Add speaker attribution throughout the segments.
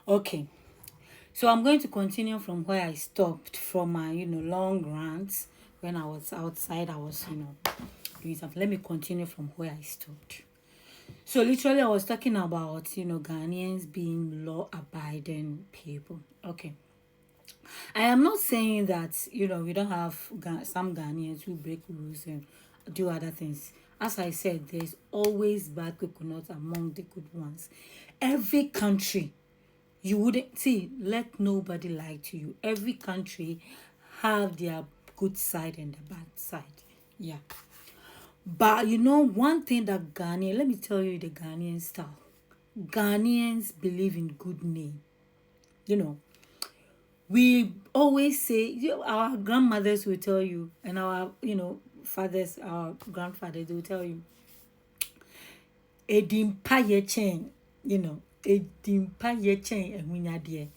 Speaker 1: Okay. So I'm going to continue from where I stopped from my, long rants when I was outside. I was, doing something. Let me continue from where I stopped. So literally, I was talking about, Ghanaians being law-abiding people. Okay. I am not saying that, we don't have some Ghanaians who break rules and do other things. As I said, there's always bad coconuts among the good ones. Every country, you wouldn't see, let nobody lie to you. Every country have their good side and the bad side. Yeah. But one thing that Ghanaian, let me tell you the Ghanaian style. Ghanaians believe in good name. You know, we always say, our grandmothers will tell you, and our, fathers, our grandfathers, they will tell you, Edimpa ye chen, Edimpa ye chen ehunyadeɛ.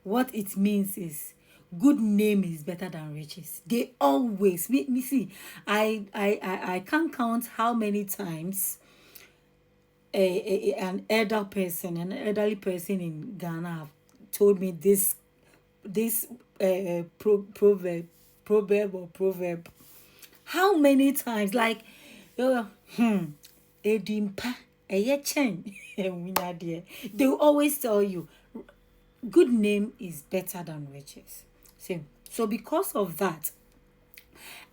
Speaker 1: What it means is good name is better than riches. They always me see. I can't count how many times an elderly person in Ghana have told me this proverb. How many times? Like, edimpa eye chen ehunyadeɛ. They will always tell you good name is better than riches. So because of that,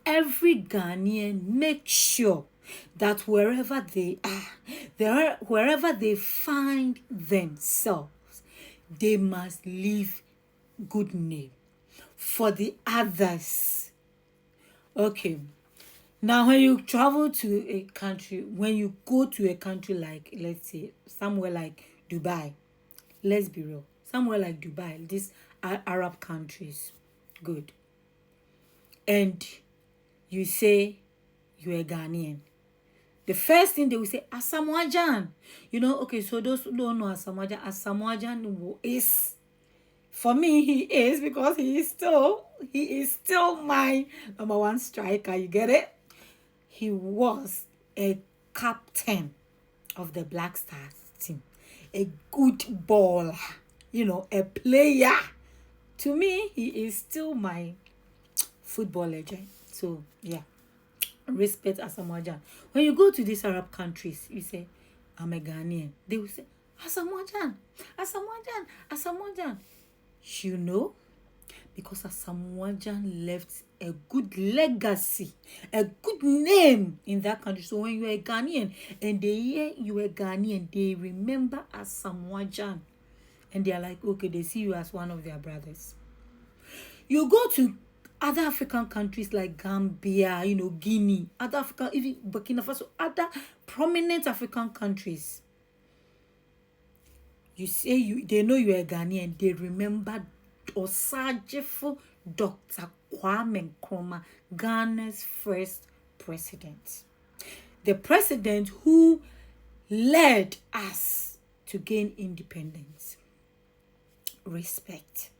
Speaker 1: every Ghanaian make sure that wherever they are, wherever they find themselves, they must leave good name for the others. Okay. Now, when you travel to a country, when you go to a country like, let's say, somewhere like Dubai, let's be real, somewhere like Dubai, these Arab countries, good. And you say you're a Ghanaian. The first thing they will say, Asamoajan. Okay, so those who don't know Asamoajan is, for me, he is, because he is still my number one striker. You get it? He was a captain of the Black Stars team, a good baller, a player. To me, he is still my football legend. So, yeah, respect Asamoah. When you go to these Arab countries, you say, I'm a Ghanaian. They will say, Asamoah, Asamoah. You know, because Asamoah left a good legacy, a good name in that country. So when you're a Ghanaian and they hear you are Ghanaian, they remember Asamoah, and they are like, okay, they see you as one of their brothers. You go to other African countries like Gambia, Guinea, other African, even Burkina Faso, other prominent African countries. You say they know you're a Ghanaian, they remember Osajefo Dr. Kwame Nkrumah, Ghana's first president. The president who led us to gain independence. Respect.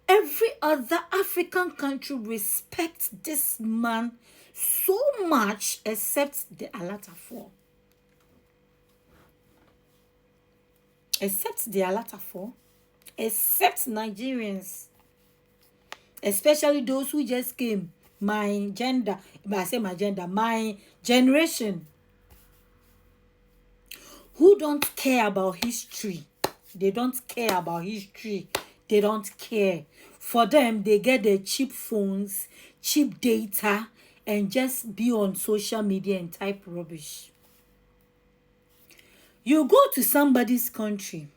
Speaker 1: Every other African country respects this man so much except the Alatafour. Except Nigerians. Especially those who just came. My generation. Who don't care about history. They don't care about history. They don't care. For them, they get their cheap phones, cheap data, and just be on social media and type rubbish. You go to somebody's country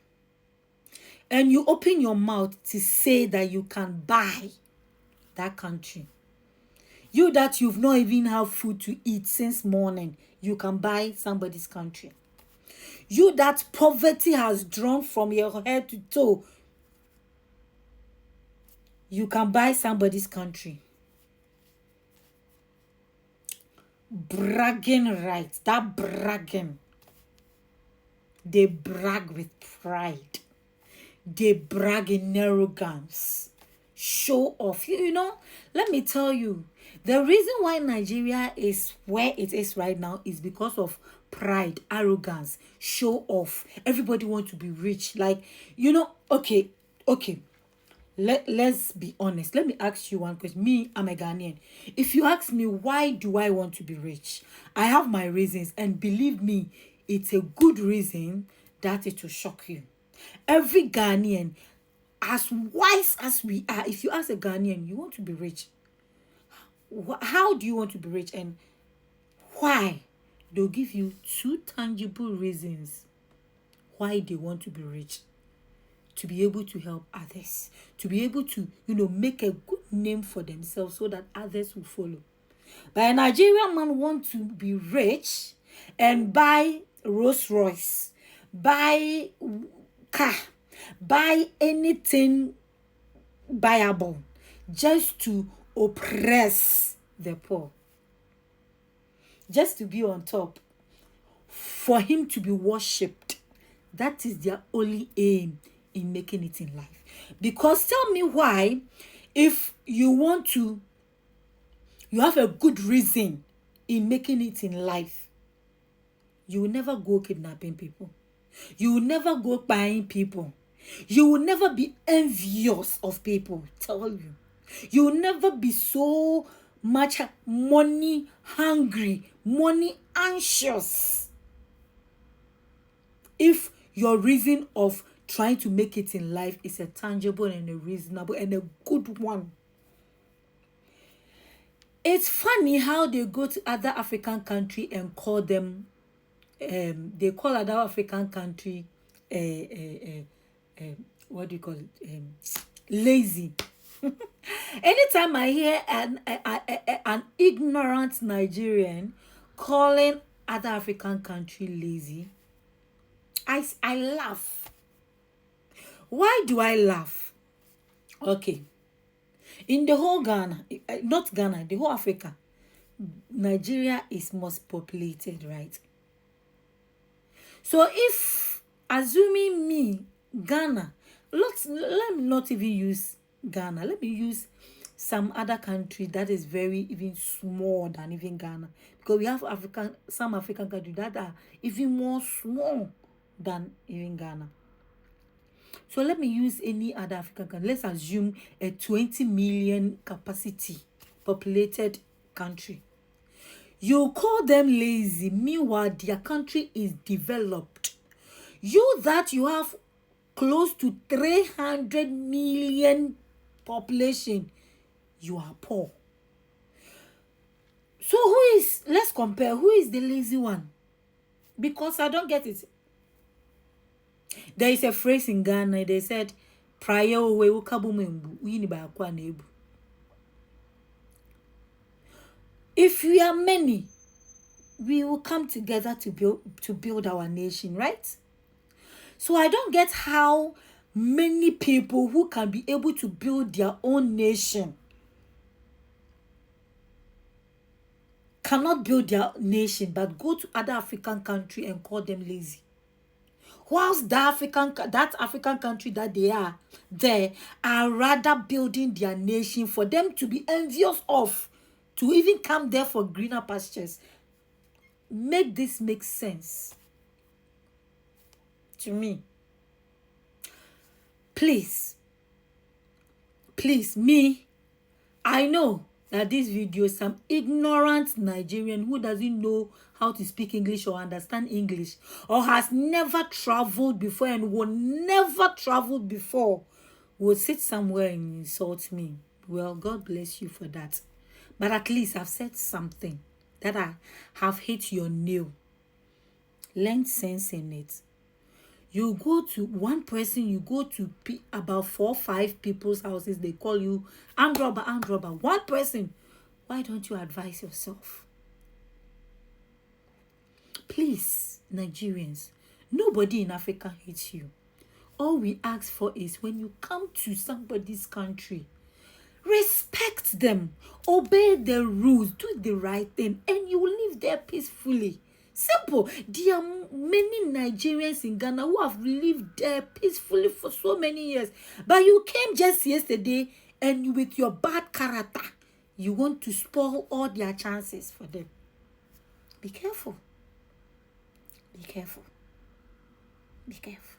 Speaker 1: and you open your mouth to say that you can buy that country. You that you've not even had food to eat since morning, you can buy somebody's country. You that poverty has drawn from your head to toe, you can buy somebody's country. Bragging rights, that bragging. They brag with pride. They brag in arrogance. Show off. Let me tell you, the reason why Nigeria is where it is right now is because of pride, arrogance, show off. Everybody want to be rich. Like, okay. Let's be honest. Let me ask you one question. Me, I'm a Ghanaian. If you ask me why do I want to be rich, I have my reasons, and believe me, it's a good reason that it will shock you. Every Ghanaian, as wise as we are, if you ask a Ghanaian, you want to be rich. How do you want to be rich and why? They'll give you two tangible reasons why they want to be rich. To be able to help others, to be able to, make a good name for themselves so that others will follow. But a Nigerian man wants to be rich and buy Rolls Royce, buy car, buy anything buyable just to oppress the poor, just to be on top, for him to be worshipped. That is their only aim in making it in life. Because tell me why, if you have a good reason in making it in life, you will never go kidnapping people. You will never go buying people. You will never be envious of people. Tell you. You will never be so much money hungry, money anxious. If your reason of trying to make it in life is a tangible and a reasonable and a good one. It's funny how they go to other African country and call them, they call other African country, what do you call it? Lazy. Anytime I hear an ignorant Nigerian calling other African country lazy, I laugh. Why do I laugh? Okay. In the whole Ghana, not Ghana, the whole Africa, Nigeria is most populated, right? So if, assuming me, Ghana, let me not even use Ghana. Let me use some other country that is very even small than even Ghana. Because we have some African countries that are even more small than even Ghana. So let me use any other African country. Let's assume a 20 million capacity populated country. You call them lazy, meanwhile their country is developed. You have close to 300 million population, you are poor. So let's compare, who is the lazy one? Because I don't get it. There is a phrase in Ghana, they said, prior we if we are many, we will come together to build our nation, right? So I don't get how many people who can be able to build their own nation cannot build their nation, but go to other African country and call them lazy. Whilst that African country that they are rather building their nation for them to be envious of, to even come there for greener pastures. Make this make sense to me. Please, me, I know that this video, some ignorant Nigerian who doesn't know how to speak English or understand English, or has never traveled before and will never travel before, will sit somewhere and insult me. Well, God bless you for that. But at least I've said something that I have hit your nail. Learn sense in it. You go to one person, you go to about 4 or 5 people's houses, they call you armed robber. One person. Why don't you advise yourself? Please, Nigerians, nobody in Africa hates you. All we ask for is when you come to somebody's country, respect them, obey the rules, do the right thing, and you will live there peacefully. Simple. There are many Nigerians in Ghana who have lived there peacefully for so many years. But you came just yesterday and with your bad character, you want to spoil all their chances for them. Be careful. Be careful. Be careful.